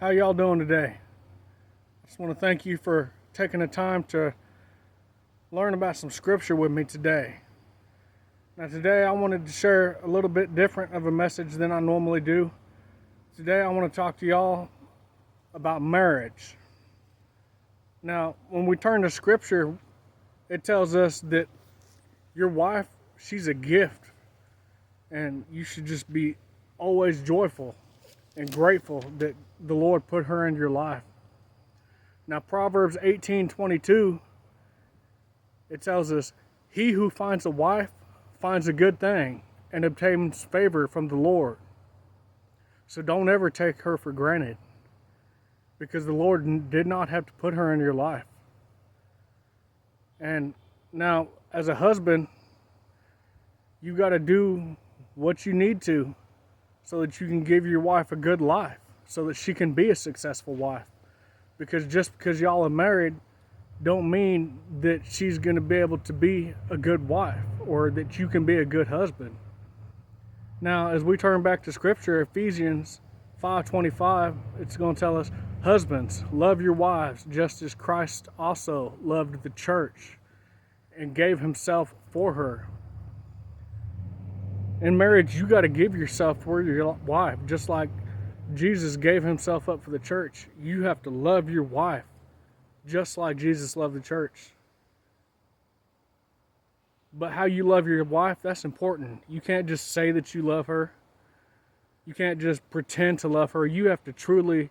How y'all doing today? I just want to thank you for taking the time to learn about some scripture with me today. Now today I wanted to share a little bit different of a message than I normally do. Today I want to talk to y'all about marriage. Now, when we turn to scripture, it tells us that your wife, she's a gift, and you should just be always joyful and grateful that the Lord put her in your life. Now, Proverbs 18:22, it tells us, "He who finds a wife finds a good thing and obtains favor from the Lord." So don't ever take her for granted, because the Lord did not have to put her in your life. And now, as a husband, you got to do what you need to so that you can give your wife a good life, so that she can be a successful wife. Because just because y'all are married don't mean that she's going to be able to be a good wife or that you can be a good husband. Now, as we turn back to scripture, Ephesians 5:25, it's going to tell us, "Husbands, love your wives just as Christ also loved the church and gave himself for her." In marriage, you got to give yourself for your wife, just like Jesus gave himself up for the church. You have to love your wife just like Jesus loved the church. But how you love your wife, that's important. You can't just say that you love her. You can't just pretend to love her. You have to truly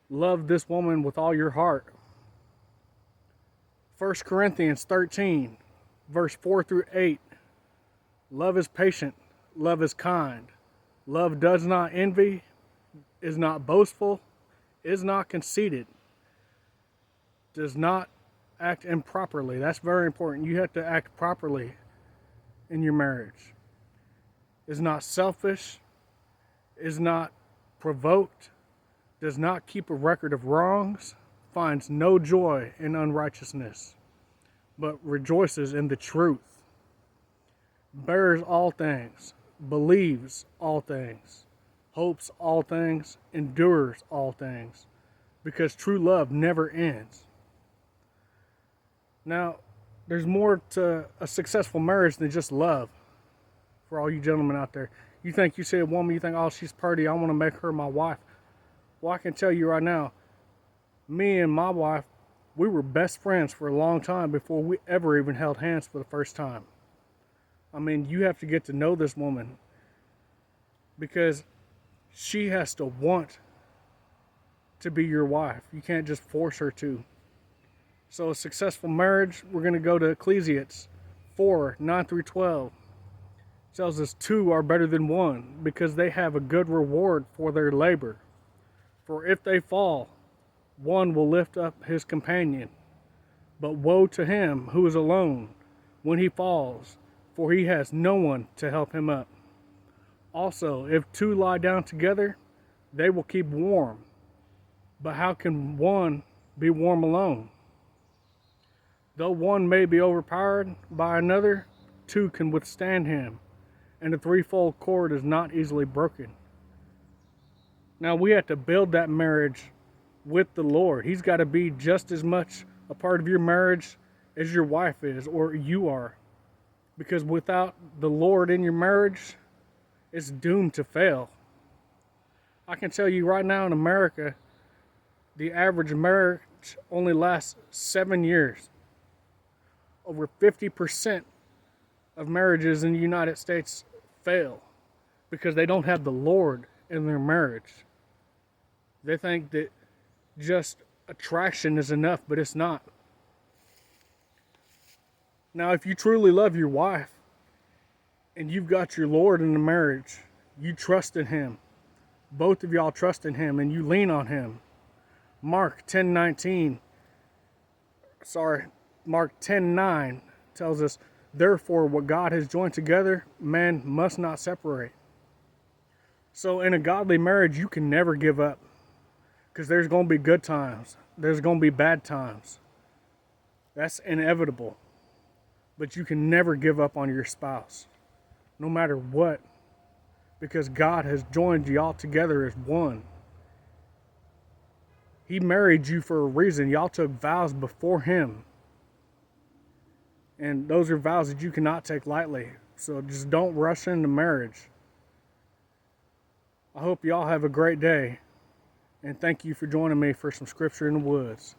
love this woman with all your heart. 1 Corinthians 13, verse 4 through 8. Love is patient. Love is kind. Love does not envy, is not boastful, is not conceited, does not act improperly. That's very important. You have to act properly in your marriage. Is not selfish, is not provoked, does not keep a record of wrongs, finds no joy in unrighteousness, but rejoices in the truth, bears all things, believes all things, hopes all things, endures all things, because true love never ends. Now, there's more to a successful marriage than just love. For all you gentlemen out there, you think you see a woman, you think, "Oh, she's pretty, I want to make her my wife." Well, I can tell you right now, me and my wife, we were best friends for a long time before we ever even held hands for the first time. I mean, you have to get to know this woman, because she has to want to be your wife. You can't just force her to. So a successful marriage, we're going to go to Ecclesiastes 4:9 through 12. It tells us 2 are better than 1 because they have a good reward for their labor. For if they fall, one will lift up his companion. But woe to him who is alone when he falls, for he has no one to help him up. Also, if 2 lie down together, they will keep warm. But how can one be warm alone? Though one may be overpowered by another, 2 can withstand him, and a threefold cord is not easily broken. Now, we have to build that marriage with the Lord. He's got to be just as much a part of your marriage as your wife is, or you are. Because without the Lord in your marriage, it's doomed to fail. I can tell you right now in America, the average marriage only lasts 7 years. Over 50% of marriages in the United States fail because they don't have the Lord in their marriage. They think that just attraction is enough, but it's not. Now, if you truly love your wife and you've got your Lord in the marriage, you trust in him. Both of y'all trust in him and you lean on him. Mark 10:9 tells us, "Therefore, what God has joined together, man must not separate." So in a godly marriage, you can never give up, because there's going to be good times. There's going to be bad times. That's inevitable. But you can never give up on your spouse, no matter what, because God has joined y'all together as one. He married you for a reason. Y'all took vows before him. And those are vows that you cannot take lightly. So just don't rush into marriage. I hope y'all have a great day. And thank you for joining me for some Scripture in the Woods.